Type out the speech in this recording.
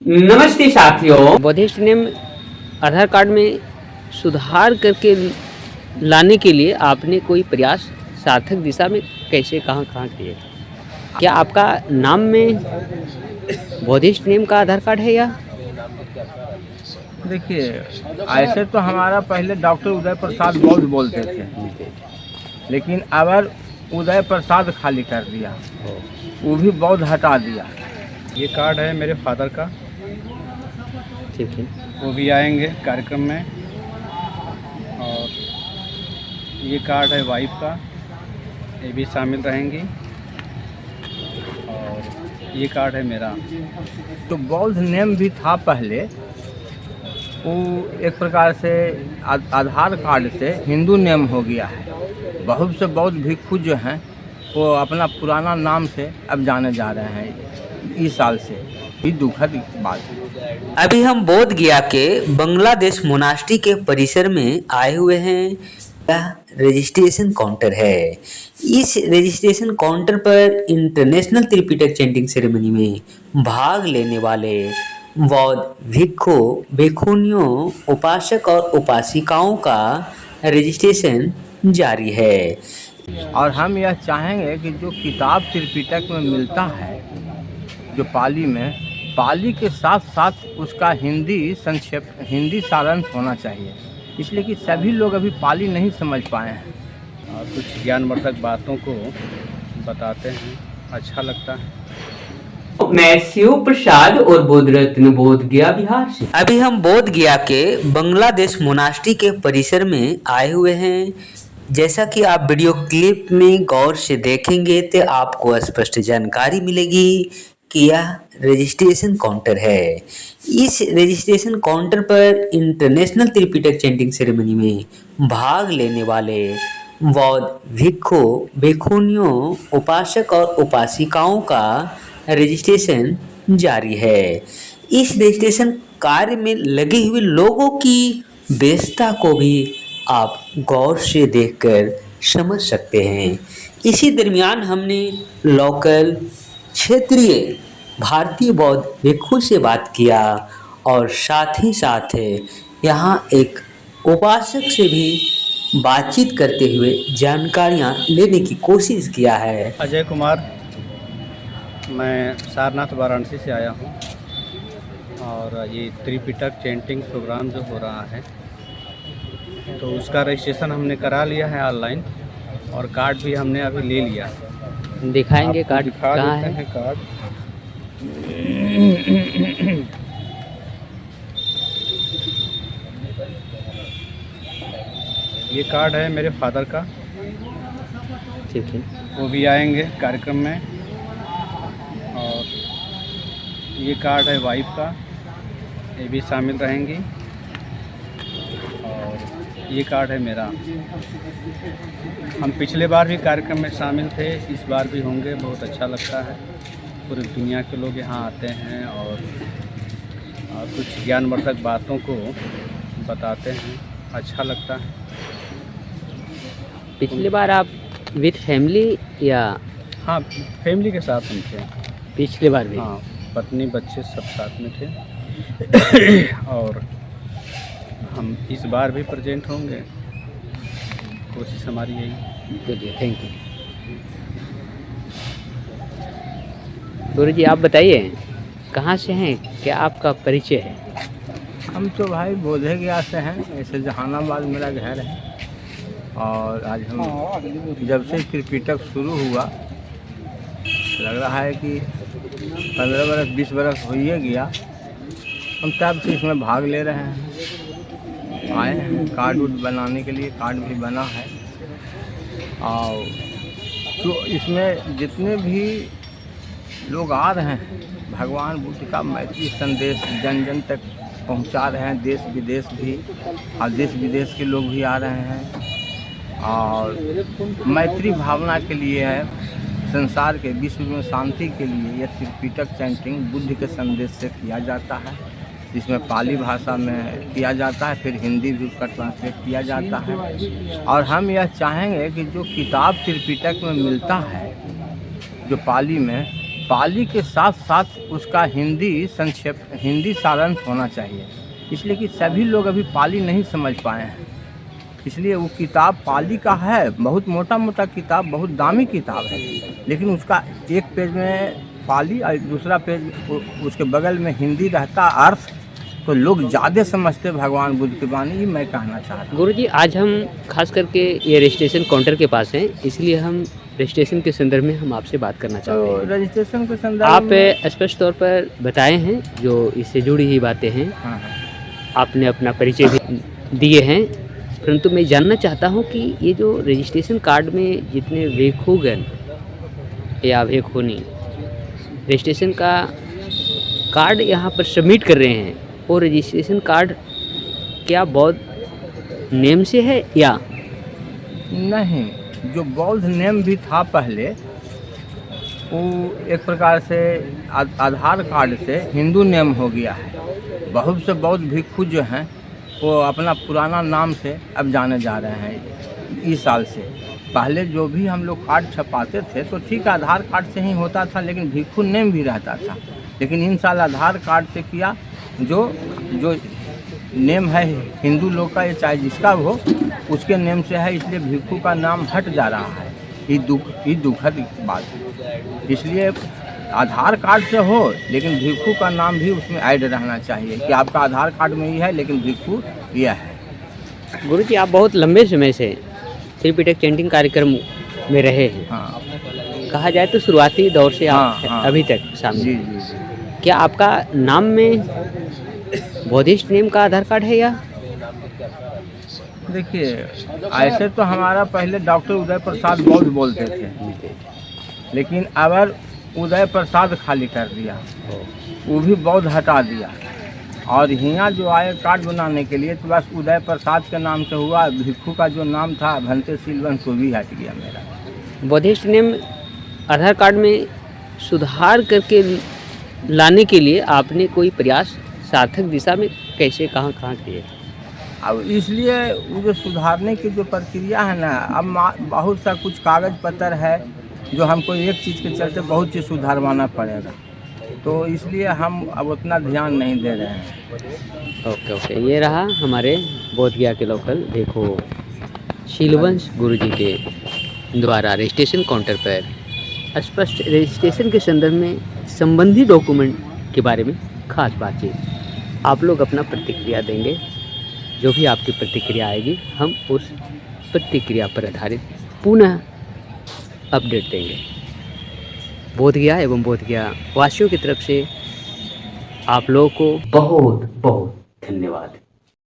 नमस्ते साथियों। Buddhist name आधार card में सुधार करके लाने के लिए आपने कोई प्रयास सार्थक दिशा में कैसे कहाँ किए? क्या आपका नाम में बौद्धिस्ट नेम का आधार कार्ड है या? देखिए, ऐसे तो हमारा पहले डॉक्टर उदय प्रसाद बौद्ध बोलते थे, लेकिन अब उदय प्रसाद खाली कर दिया, वो भी बौद्ध हटा दिया। ये कार्ड है मेरे फादर का, ठीक है। वो भी आएंगे कार्यक्रम में। और ये कार्ड है वाइफ का, ये भी शामिल रहेंगी। और ये कार्ड है मेरा। तो बौद्ध नेम भी था पहले, वो एक प्रकार से आधार कार्ड से हिंदू नेम हो गया है। बहुत से बौद्ध भिक्षु जो हैं वो अपना पुराना नाम से अब जाने जा रहे हैं इस साल से। ये दुखद बात है। अभी हम बोध गया के बांग्लादेश मोनास्ट्री के परिसर में आए हुए हैं। यह रजिस्ट्रेशन काउंटर है। इस रजिस्ट्रेशन काउंटर पर इंटरनेशनल त्रिपिटक चैंटिंग सेरेमनी में भाग लेने वाले बौद्ध भिक्षु, भिक्षुनियों, उपासक और उपासिकाओं का रजिस्ट्रेशन जारी है। और हम यह चाहेंगे कि जो किताब त्रिपिटक में मिलता है, जो पाली में, पाली के साथ साथ उसका हिंदी संक्षेप, हिंदी सारांश होना चाहिए, इसलिए कि सभी लोग अभी पाली नहीं समझ पाए हैं। और कुछ ज्ञानवर्धक बातों को बताते हैं, अच्छा लगता है। मैं शिव प्रसाद और बोध रत्न बोध गया बिहार से। अभी हम बोध गया के बांग्लादेश मोनास्ट्री के परिसर में आए हुए हैं। जैसा कि आप वीडियो क्लिप में गौर से देखेंगे तो आपको स्पष्ट जानकारी मिलेगी कि यह रजिस्ट्रेशन काउंटर है। इस रजिस्ट्रेशन काउंटर पर इंटरनेशनल त्रिपिटक चैंटिंग सेरेमनी में भाग लेने वाले बौद्ध भिक्षु, भिक्षुनियों, उपासक और उपासिकाओं का रजिस्ट्रेशन जारी है। इस रजिस्ट्रेशन कार्य में लगे हुए लोगों की व्यस्तता को भी आप गौर से देखकर समझ सकते हैं। इसी दरमियान हमने लोकल क्षेत्रीय भारतीय बौद्ध भिक्षु से बात किया और साथ ही साथ यहाँ एक उपासक से भी बातचीत करते हुए जानकारियाँ लेने की कोशिश किया है। अजय कुमार, मैं सारनाथ वाराणसी से आया हूँ। और ये त्रिपिटक चैंटिंग प्रोग्राम जो हो रहा है, तो उसका रजिस्ट्रेशन हमने करा लिया है ऑनलाइन, और कार्ड भी हमने अभी ले लिया। दिखाएंगे आपको कार्ड दिखा कहाँ देते है? हैं कार्ड। ये कार्ड है मेरे फादर का, ठीक है। वो भी आएंगे कार्यक्रम में। और ये कार्ड है वाइफ का, ये भी शामिल रहेंगी। और ये कार्ड है मेरा। हम पिछले बार भी कार्यक्रम में शामिल थे, इस बार भी होंगे। बहुत अच्छा लगता है, पूरी दुनिया के लोग यहाँ आते हैं और कुछ ज्ञानवर्धक बातों को बताते हैं, अच्छा लगता है। पिछली बार आप विथ फैमिली या? हाँ, फैमिली के साथ हम थे पिछली बार भी? हाँ, पत्नी बच्चे सब साथ में थे। और हम इस बार भी प्रेजेंट होंगे, कोशिश हमारी यही। चलिए, थैंक यू। गुरु जी, आप बताइए कहाँ से हैं, क्या आपका परिचय है? हम तो भाई बोधे गया से हैं, ऐसे जहानाबाद मेरा घर है। और आज हम जब से त्रिपिटक शुरू हुआ, लग रहा है कि 15 बरस 20 बरस हो ही गया, हम तब से इसमें भाग ले रहे हैं। आए हैं कार्ड उड बनाने के लिए, कार्ड भी बना है। और तो इसमें जितने भी लोग आ रहे हैं, भगवान बुद्ध का मैत्री संदेश जन जन तक पहुंचा रहे हैं। देश विदेश भी, और देश विदेश के लोग भी आ रहे हैं। और मैत्री भावना के लिए है, संसार के विश्व में शांति के लिए यह त्रिपिटक चैंटिंग बुद्ध के संदेश से किया जाता है, जिसमें पाली भाषा में किया जाता है, फिर हिंदी भी उसका ट्रांसलेट किया जाता है। और हम यह चाहेंगे कि जो किताब त्रिपिटक में मिलता है, जो पाली में, पाली के साथ साथ उसका हिंदी सारांश होना चाहिए, इसलिए कि सभी लोग अभी पाली नहीं समझ पाए हैं। इसलिए वो किताब पाली का है, बहुत मोटा मोटा किताब, बहुत दामी किताब है, लेकिन उसका एक पेज में पाली और दूसरा पेज उसके बगल में हिंदी रहता अर्थ, तो लोग ज़्यादा समझते भगवान बुद्ध की वाणी। ये मैं कहना चाहता हूँ। गुरुजी, आज हम खास करके ये रजिस्ट्रेशन काउंटर के पास हैं, इसलिए हम रजिस्ट्रेशन के संदर्भ में हम आपसे बात करना चाहते तो हैं। रजिस्ट्रेशन के संदर्भ आप में स्पष्ट तौर पर बताए हैं जो इससे जुड़ी हुई बातें हैं, हाँ, आपने अपना परिचय भी दिए हैं, परंतु मैं जानना चाहता हूं कि ये जो रजिस्ट्रेशन कार्ड में जितने वेखोगन या वेखोनी रजिस्ट्रेशन का कार्ड यहाँ पर सबमिट कर रहे हैं, वो रजिस्ट्रेशन कार्ड क्या बौद्ध नेम से है या नहीं, जो बौद्ध नेम भी था पहले, वो एक प्रकार से आधार कार्ड से हिंदू नेम हो गया है। बहुत से बौद्ध भिक्षु जो हैं वो अपना पुराना नाम से अब जाने जा रहे हैं इस साल से। पहले जो भी हम लोग कार्ड छपाते थे तो ठीक आधार कार्ड से ही होता था, लेकिन भिक्षु नेम भी रहता था। लेकिन इन साल आधार कार्ड से किया, जो नेम है हिंदू लोग का, या चाहे जिसका हो, उसके नेम से है, इसलिए भिक्षु का नाम हट जा रहा है। ये दुखद बात है। इसलिए आधार कार्ड से हो, लेकिन भिक्षु का नाम भी उसमें ऐड रहना चाहिए कि आपका आधार कार्ड में ही है, लेकिन भिक्षु यह है। गुरुजी, आप बहुत लंबे समय से त्रिपिटक चैंटिंग कार्यक्रम में रहे हैं। हाँ, कहा जाए तो शुरुआती दौर से आप हाँ। अभी तक शामिल। जी जी जी। क्या आपका नाम में बौद्धिस्ट नेम का आधार कार्ड है या? देखिए, ऐसे तो हमारा पहले डॉक्टर उदय प्रसाद बौद्ध बोलते थे, लेकिन अब उदय प्रसाद खाली कर दिया, वो भी बौद्ध हटा दिया। और यहाँ जो आए कार्ड बनाने के लिए, तो बस उदय प्रसाद के नाम से हुआ। भिक्षु का जो नाम था भंते सिलवंश, वो भी हट गया मेरा। बौद्धिस्ट नेम आधार कार्ड में सुधार करके लाने के लिए आपने कोई प्रयास सार्थक दिशा में कैसे कहाँ किए? अब इसलिए वो जो सुधारने की जो प्रक्रिया है ना, अब बहुत सा कुछ कागज़ पत्र है जो हमको एक चीज़ के चलते बहुत चीज़ सुधारवाना पड़ेगा, तो इसलिए हम अब उतना ध्यान नहीं दे रहे हैं। ओके, ये रहा हमारे बोधगया के लोकल देखो शीलवंश गुरुजी के द्वारा रजिस्ट्रेशन काउंटर पर स्पष्ट रजिस्ट्रेशन के संदर्भ में संबंधी डॉक्यूमेंट के बारे में खास बातचीत। आप लोग अपना प्रतिक्रिया देंगे, जो भी आपकी प्रतिक्रिया आएगी हम उस प्रतिक्रिया पर आधारित पुनः अपडेट देंगे। बोधगया एवं बोधगया वासियों की तरफ से आप लोगों को बहुत बहुत धन्यवाद।